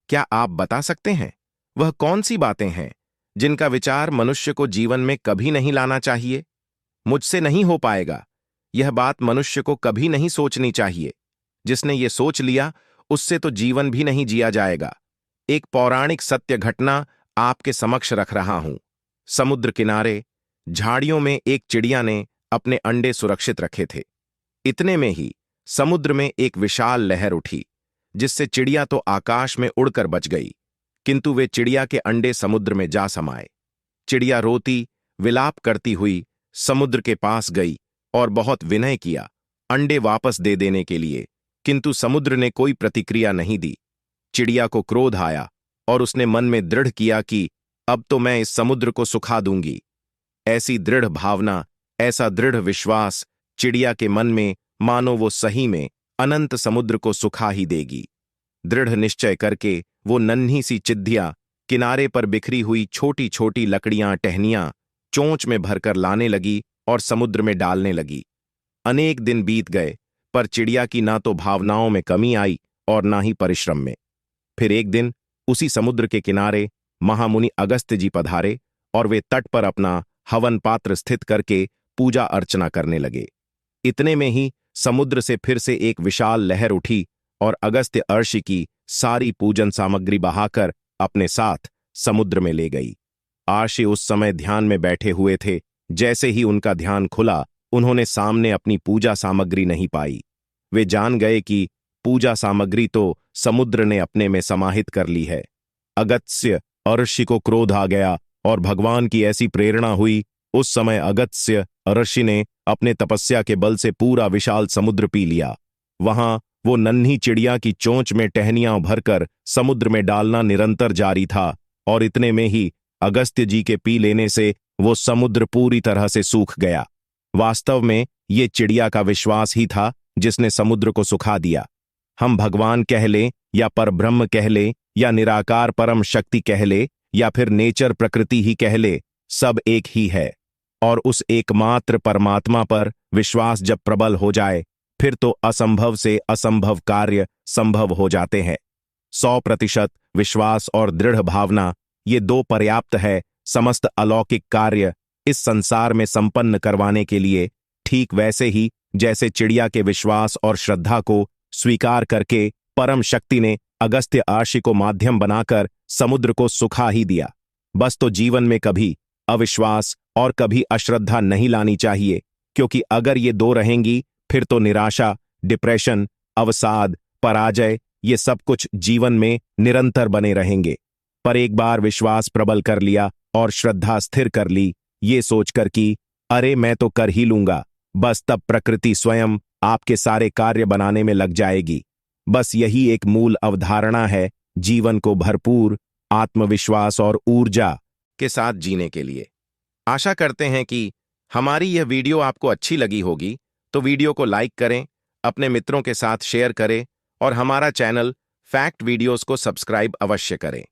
क्या आप बता सकते हैं वह कौन सी बातें हैं जिनका विचार मनुष्य को जीवन में कभी नहीं लाना चाहिए? मुझसे नहीं हो पाएगा। यह बात मनुष्य को कभी नहीं सोचनी चाहिए। जिसने ये सोच लिया उससे तो जीवन भी नहीं जिया जाएगा। एक पौराणिक सत्य घटना आपके समक्ष रख रहा हूं। समुद्र किनारे झाड़ियों में एक चिड़िया ने अपने अंडे सुरक्षित रखे थे। इतने में ही समुद्र में एक विशाल लहर उठी, जिससे चिड़िया तो आकाश में उड़कर बच गई, किंतु वे चिड़िया के अंडे समुद्र में जा समाये। चिड़िया रोती विलाप करती हुई समुद्र के पास गई और बहुत विनय किया अंडे वापस दे देने के लिए, किंतु समुद्र ने कोई प्रतिक्रिया नहीं दी। चिड़िया को क्रोध आया और उसने मन में दृढ़ किया कि अब तो मैं इस समुद्र को सुखा दूंगी। ऐसी दृढ़ भावना, ऐसा दृढ़ विश्वास चिड़िया के मन में, मानो वो सही में अनंत समुद्र को सुखा ही देगी। दृढ़ निश्चय करके वो नन्ही सी चिद्धिया किनारे पर बिखरी हुई छोटी छोटी लकड़ियां, टहनियां चोंच में भरकर लाने लगी और समुद्र में डालने लगी। अनेक दिन बीत गए, पर चिड़िया की ना तो भावनाओं में कमी आई और ना ही परिश्रम में। फिर एक दिन उसी समुद्र के किनारे महामुनि अगस्त्य जी पधारे और वे तट पर अपना हवन पात्र स्थित करके पूजा अर्चना करने लगे। इतने में ही समुद्र से फिर से एक विशाल लहर उठी और अगस्त्य अर्षि की सारी पूजन सामग्री बहाकर अपने साथ समुद्र में ले गई। अर्षि उस समय ध्यान में बैठे हुए थे। जैसे ही उनका ध्यान खुला, उन्होंने सामने अपनी पूजा सामग्री नहीं पाई। वे जान गए कि पूजा सामग्री तो समुद्र ने अपने में समाहित कर ली है। अगस्त्य अर्षि को क्रोध आ गया और भगवान की ऐसी प्रेरणा हुई। उस समय अगस्त्य अर्षि ने अपने तपस्या के बल से पूरा विशाल समुद्र पी लिया। वहां वो नन्ही चिड़िया की चोंच में टहनियां भरकर समुद्र में डालना निरंतर जारी था और इतने में ही अगस्त्य जी के पी लेने से वो समुद्र पूरी तरह से सूख गया। वास्तव में ये चिड़िया का विश्वास ही था जिसने समुद्र को सुखा दिया। हम भगवान कह लें या परब्रह्म कह लें या निराकार परम शक्ति कह ले या फिर नेचर प्रकृति ही कह ले, सब एक ही है। और उस एकमात्र परमात्मा पर विश्वास जब प्रबल हो जाए, फिर तो असंभव से असंभव कार्य संभव हो जाते हैं। 100% विश्वास और दृढ़ भावना, ये दो पर्याप्त है समस्त अलौकिक कार्य इस संसार में संपन्न करवाने के लिए। ठीक वैसे ही जैसे चिड़िया के विश्वास और श्रद्धा को स्वीकार करके परम शक्ति ने अगस्त्य अर्षि को माध्यम बनाकर समुद्र को सुखा ही दिया। बस तो जीवन में कभी अविश्वास और कभी अश्रद्धा नहीं लानी चाहिए, क्योंकि अगर ये दो रहेंगी फिर तो निराशा, डिप्रेशन, अवसाद, पराजय, ये सब कुछ जीवन में निरंतर बने रहेंगे। पर एक बार विश्वास प्रबल कर लिया और श्रद्धा स्थिर कर ली, ये सोचकर कि अरे मैं तो कर ही लूंगा, बस तब प्रकृति स्वयं आपके सारे कार्य बनाने में लग जाएगी। बस यही एक मूल अवधारणा है जीवन को भरपूर आत्मविश्वास और ऊर्जा के साथ जीने के लिए। आशा करते हैं कि हमारी यह वीडियो आपको अच्छी लगी होगी, तो वीडियो को लाइक करें, अपने मित्रों के साथ शेयर करें और हमारा चैनल फैक्ट वीडियोस को सब्सक्राइब अवश्य करें।